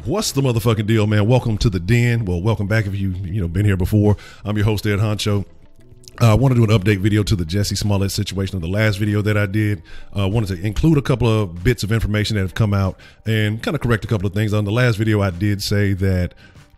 What's the motherfucking deal, man? Welcome to the den. Well, welcome back if you been here before. I'm your host, Ed Honcho. I want to do an update video to the Jussie Smollett situation of the last video that I did. I wanted to include a couple of bits of information that have come out and kind of correct a couple of things. On the last video, I did say that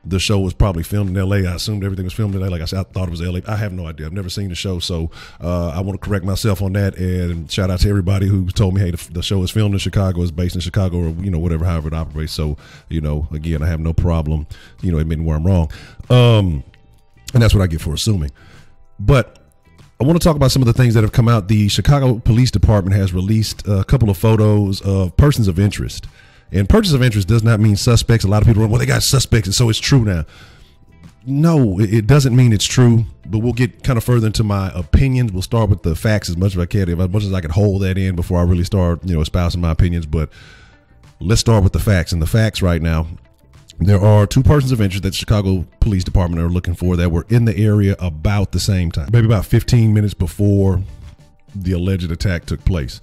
the show was probably filmed in LA. I assumed everything was filmed in LA. Like I said, I thought it was LA. I have no idea. I've never seen the show. So I want to correct myself on that, and shout out to everybody who told me, hey, the show is filmed in Chicago, is based in Chicago, or, whatever, however it operates. So, again, I have no problem, admitting where I'm wrong. And that's what I get for assuming. But I want to talk about some of the things that have come out. The Chicago Police Department has released a couple of photos of persons of interest. And persons of interest does not mean suspects. A lot of people are, well, they got suspects, and so it's true now. No, it doesn't mean it's true, but we'll get kind of further into my opinions. We'll start with the facts as much as I can, as much as I can hold that in before I really start, espousing my opinions. But let's start with the facts. And the facts right now, there are two persons of interest that the Chicago Police Department are looking for that were in the area about the same time, maybe about 15 minutes before the alleged attack took place.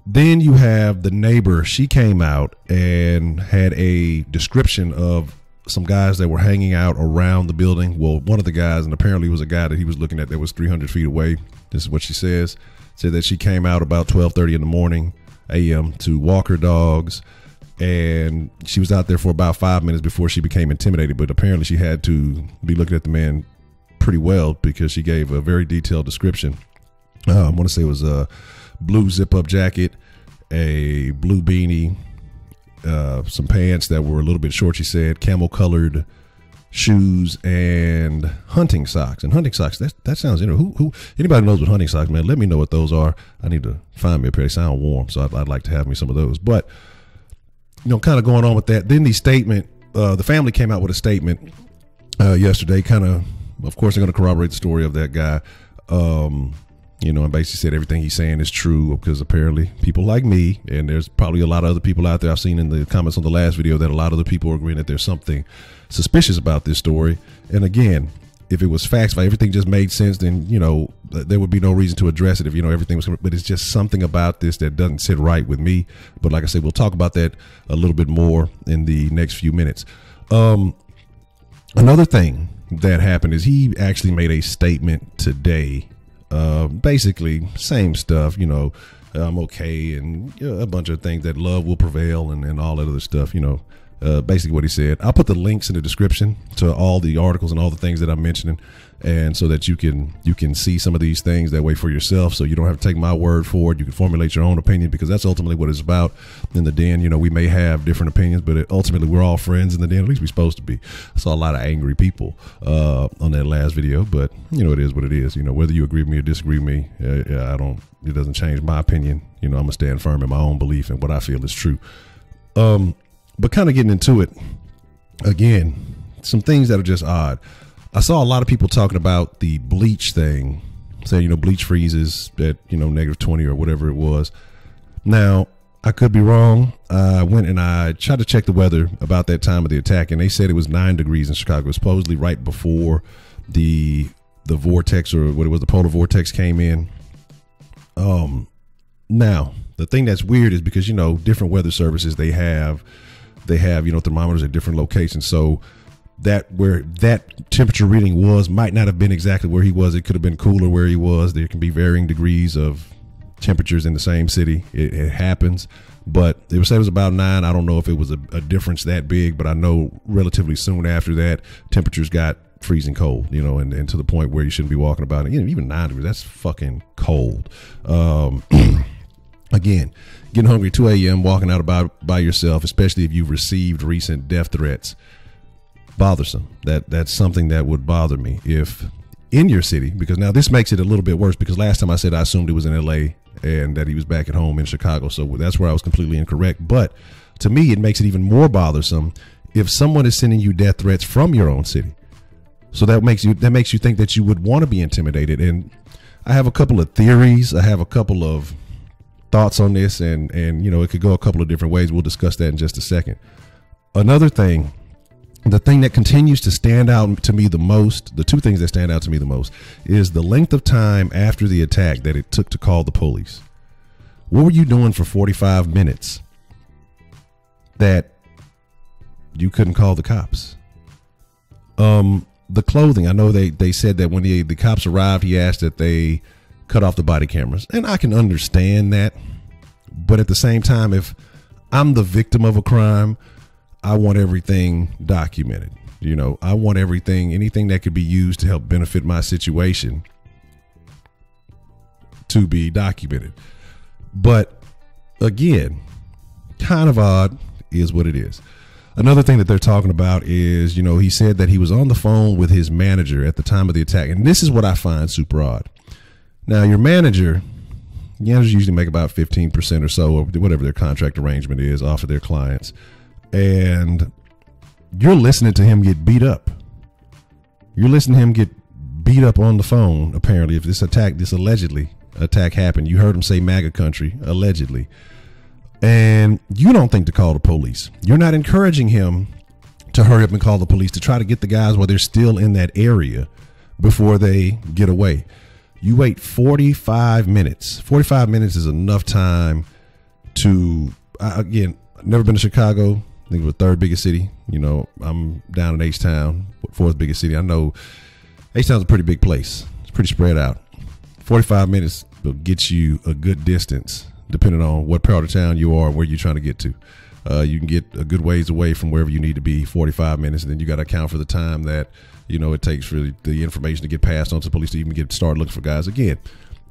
Then you have the neighbor. She came out and had a description of some guys that were hanging out around the building. Well, one of the guys, and apparently it was a guy that he was looking at that was 300 feet away. This is what she says. Said that she came out about 12:30 in the morning a.m. to walk her dogs, and she was out there for about 5 minutes before she became intimidated. But apparently she had to be looking at the man pretty well because she gave a very detailed description. I want to say it was a blue zip-up jacket, a blue beanie, some pants that were a little bit short, she said, camel-colored shoes, and hunting socks. And hunting socks, that sounds interesting. Who anybody knows what hunting socks, man, let me know what those are. I need to find me a pair. They sound warm, so I'd like to have me some of those. But, kind of going on with that. Then the statement, the family came out with a statement yesterday, of course, they're going to corroborate the story of that guy. And basically said everything he's saying is true because apparently people like me, and there's probably a lot of other people out there, I've seen in the comments on the last video that a lot of the people are agreeing that there's something suspicious about this story. And again, if it was facts, if everything just made sense, then, there would be no reason to address it if, everything was, but it's just something about this that doesn't sit right with me. But like I said, we'll talk about that a little bit more in the next few minutes. Another thing that happened is he actually made a statement today. Basically same stuff, I'm okay, and a bunch of things, that love will prevail and all that other stuff, basically what he said. I'll put the links in the description to all the articles and all the things that I'm mentioning, and so that you can see some of these things that way for yourself, so you don't have to take my word for it. You can formulate your own opinion, because that's ultimately what it's about in the den. We may have different opinions, but ultimately we're all friends in the den. At least we're supposed to be. I saw a lot of angry people on that last video, but it is what it is. Whether you agree with me or disagree with me, it doesn't change my opinion. I'm gonna stand firm in my own belief and what I feel is true. But kind of getting into it again, some things that are just odd. I saw a lot of people talking about the bleach thing, saying, bleach freezes at, -20 or whatever it was. Now, I could be wrong. I went and I tried to check the weather about that time of the attack, and they said it was 9 degrees in Chicago, supposedly right before the vortex, or what it was, the polar vortex came in. Now, the thing that's weird is because, different weather services, they have, thermometers at different locations. So that where that temperature reading was might not have been exactly where he was. It could have been cooler where he was. There can be varying degrees of temperatures in the same city. It happens, but they would say it was about 9. I don't know if it was a difference that big, but I know relatively soon after that, temperatures got freezing cold, and to the point where you shouldn't be walking about it. Even 9 degrees, that's fucking cold. Again, getting hungry at 2 a.m., walking out about by yourself, especially if you've received recent death threats, bothersome. That's something that would bother me if in your city, because now this makes it a little bit worse, because last time I said I assumed it was in LA and that he was back at home in Chicago. So that's where I was completely incorrect. But to me, it makes it even more bothersome if someone is sending you death threats from your own city. So that makes you think that you would want to be intimidated. And I have a couple of theories. I have a couple of thoughts on this, and it could go a couple of different ways. We'll discuss that in just a second. Another thing, the thing that continues to stand out to me the most, the two things that stand out to me the most, is the length of time after the attack that it took to call the police. What were you doing for 45 minutes that you couldn't call the cops. The clothing, I know they said that when the cops arrived, he asked that they cut off the body cameras. And I can understand that. But at the same time, if I'm the victim of a crime, I want everything documented. You know, I want anything that could be used to help benefit my situation to be documented. But again, kind of odd is what it is. Another thing that they're talking about is, you know, he said that he was on the phone with his manager at the time of the attack. And this is what I find super odd. Now, your managers usually make about 15% or so of whatever their contract arrangement is off of their clients. And you're listening to him get beat up. You're listening to him get beat up on the phone, apparently, if this allegedly attack happened. You heard him say MAGA country, allegedly. And you don't think to call the police. You're not encouraging him to hurry up and call the police to try to get the guys while they're still in that area before they get away. You wait 45 minutes. 45 minutes is enough time to, again, never been to Chicago. I think it was the third biggest city. You know, I'm down in H-Town, fourth biggest city. I know H-Town's a pretty big place. It's pretty spread out. 45 minutes will get you a good distance, depending on what part of town you are and where you're trying to get to. You can get a good ways away from wherever you need to be, 45 minutes, and then you got to account for the time that, you know, it takes for the information to get passed on to the police to even start looking for guys. Again,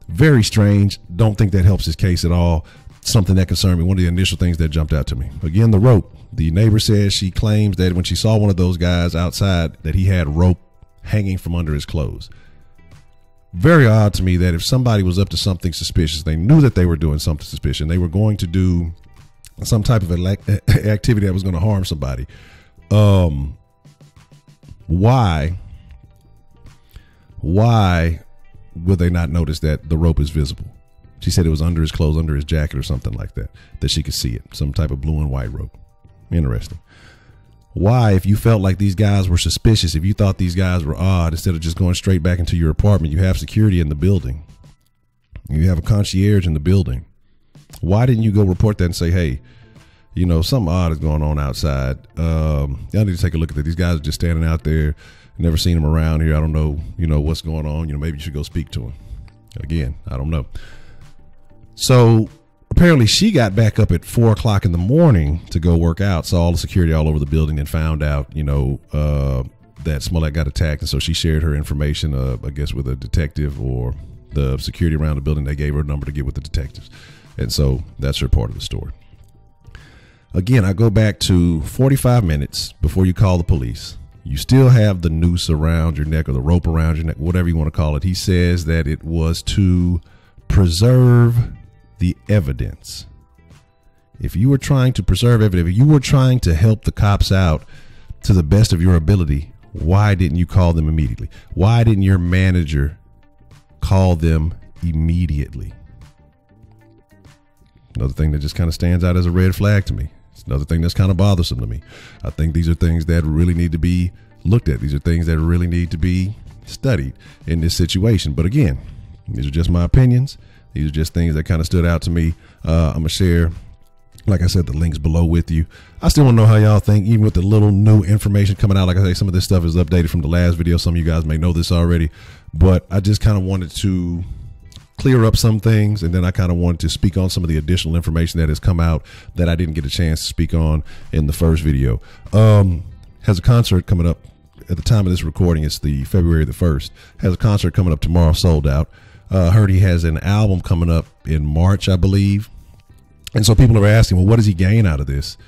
very strange. Don't think that helps his case at all. Something that concerned me. One of the initial things that jumped out to me. Again, the rope. The neighbor says she claims that when she saw one of those guys outside, that he had rope hanging from under his clothes. Very odd to me that if somebody was up to something suspicious, they knew that they were doing something suspicious, they were going to do some type of activity that was going to harm somebody. Why would they not notice that the rope is visible? She said it was under his clothes, under his jacket or something like that, that she could see it. Some type of blue and white rope. Interesting. Why, if you felt like these guys were suspicious, if you thought these guys were odd, instead of just going straight back into your apartment, you have security in the building. You have a concierge in the building. Why didn't you go report that and say, hey, you know, something odd is going on outside. Y'all need to take a look at that. These guys are just standing out there. Never seen them around here. I don't know, you know, what's going on. You know, maybe you should go speak to them. Again, I don't know. So apparently she got back up at 4 o'clock in the morning to go work out. Saw all the security all over the building and found out, you know, that Smollett got attacked. And so she shared her information, I guess, with a detective or the security around the building. They gave her a number to get with the detectives. And so that's her part of the story. Again, I go back to 45 minutes before you call the police. You still have the noose around your neck or the rope around your neck, whatever you want to call it. He says that it was to preserve the evidence. If you were trying to preserve evidence, if you were trying to help the cops out to the best of your ability, why didn't you call them immediately? Why didn't your manager call them immediately? Another thing that just kind of stands out as a red flag to me. It's another thing that's kind of bothersome to me. I think these are things that really need to be looked at. These are things that really need to be studied in this situation. But again, these are just my opinions. These are just things that kind of stood out to me. I'm going to share, like I said, the links below with you. I still want to know how y'all think, even with the little new information coming out. Like I say, some of this stuff is updated from the last video. Some of you guys may know this already, but I just kind of wanted to clear up some things, and then I kind of wanted to speak on some of the additional information that has come out that I didn't get a chance to speak on in the first video. Has a concert coming up at the time of this recording. It's the February the 1st. Has a concert coming up tomorrow, sold out. Heard he has an album coming up in March, I believe. And so people are asking, well, what does he gain out of this?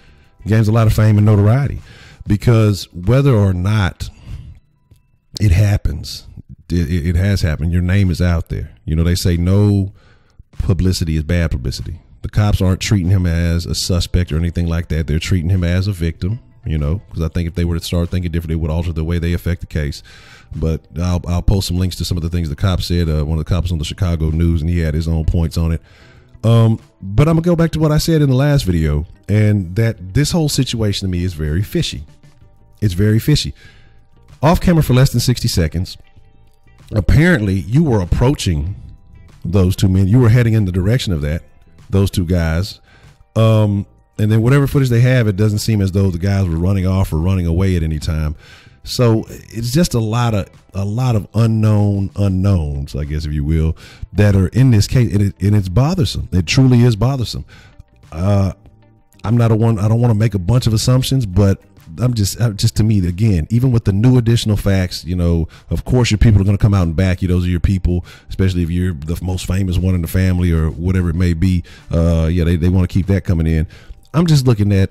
He gains a lot of fame and notoriety, because whether or not it happens, it has happened. Your name is out there. You know, they say no publicity is bad publicity. The cops aren't treating him as a suspect or anything like that. They're treating him as a victim, you know, because I think if they were to start thinking differently, it would alter the way they affect the case. But I'll post some links to some of the things the cops said. One of the cops on the Chicago News, and he had his own points on it. But I'm gonna go back to what I said in the last video, and that this whole situation to me is very fishy. It's very fishy. Off camera for less than 60 seconds. Apparently you were approaching those two men. You were heading in the direction of those two guys. And then whatever footage they have, it doesn't seem as though the guys were running off or running away at any time. So it's just a lot of unknown unknowns, I guess, if you will, that are in this case, and it's bothersome. It truly is bothersome. I'm not one. I don't want to make a bunch of assumptions, but I'm just to me, again, even with the new additional facts, you know, of course your people are going to come out and back you. Those are your people, especially if you're the most famous one in the family or whatever it may be. They want to keep that coming in. I'm just looking at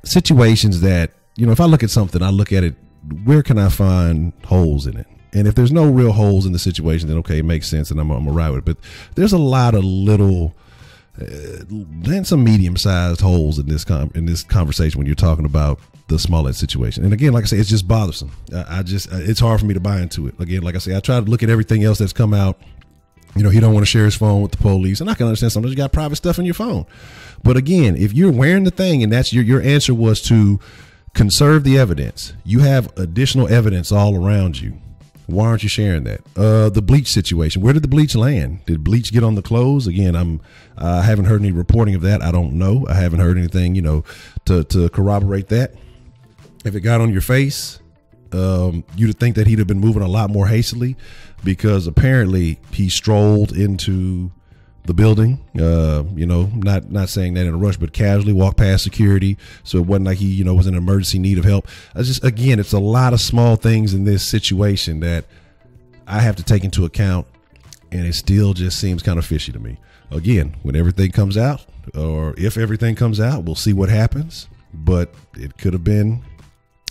situations that, you know, if I look at something, I look at it, where can I find holes in it? And if there's no real holes in the situation, then okay, it makes sense and I'm gonna ride with it. But there's a lot of little and some medium-sized holes in this conversation when you're talking about the Smollett situation. And again, like I say, it's just bothersome. It's hard for me to buy into it. Again, like I say, I try to look at everything else that's come out. You know, he don't want to share his phone with the police, and I can understand sometimes you got private stuff in your phone. But again, if you're wearing the thing and that's your answer was to conserve the evidence, you have additional evidence all around you. Why aren't you sharing that? The bleach situation. Where did the bleach land? Did bleach get on the clothes? Again, I haven't heard any reporting of that. I don't know. I haven't heard anything, you know, to corroborate that. If it got on your face, you'd think that he'd have been moving a lot more hastily, because apparently he strolled into the building, you know, not saying that in a rush, but casually walked past security. So it wasn't like he, you know, was in emergency need of help. Again, it's a lot of small things in this situation that I have to take into account, and it still just seems kind of fishy to me. Again, when everything comes out, or if everything comes out, we'll see what happens, but it could have been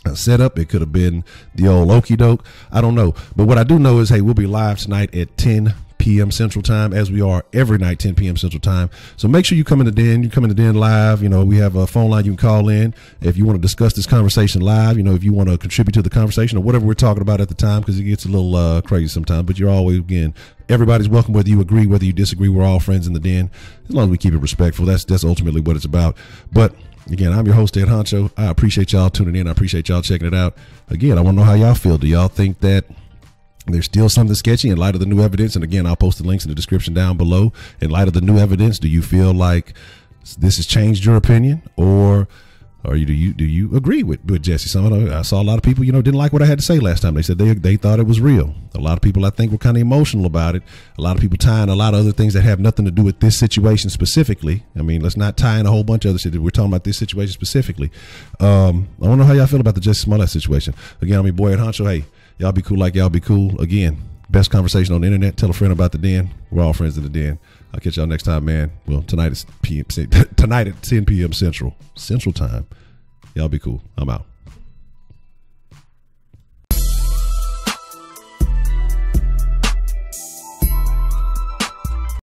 a setup. It could have been the old okey doke. I don't know. But what I do know is, hey, we'll be live tonight at 10 p.m. Central Time, as we are every night, 10 p.m. Central Time. So make sure you come in the den. You come in the den live. You know, we have a phone line you can call in if you want to discuss this conversation live. You know, if you want to contribute to the conversation or whatever we're talking about at the time, because it gets a little crazy sometimes. But you're always, again, everybody's welcome, whether you agree, whether you disagree. We're all friends in the den, as long as we keep it respectful. That's ultimately what it's about. But again, I'm your host, Ed Honcho. I appreciate y'all tuning in. I appreciate y'all checking it out. Again, I want to know how y'all feel. Do y'all think that there's still something sketchy in light of the new evidence? And again, I'll post the links in the description down below. In light of the new evidence, do you feel like this has changed your opinion, or do you agree with Jussie Smollett? I saw a lot of people, you know, didn't like what I had to say last time. They said they thought it was real. A lot of people, I think, were kind of emotional about it. A lot of people tying a lot of other things that have nothing to do with this situation specifically. I mean, let's not tie in a whole bunch of other shit. We're talking about this situation specifically. I want to know how y'all feel about the Jussie Smollett situation. Again, I'm your boy at Honcho. Hey, y'all be cool like y'all be cool. Again, best conversation on the internet. Tell a friend about the den. We're all friends in the den. I'll catch y'all next time, man. Well, tonight at 10 p.m. Central Time. Y'all be cool. I'm out.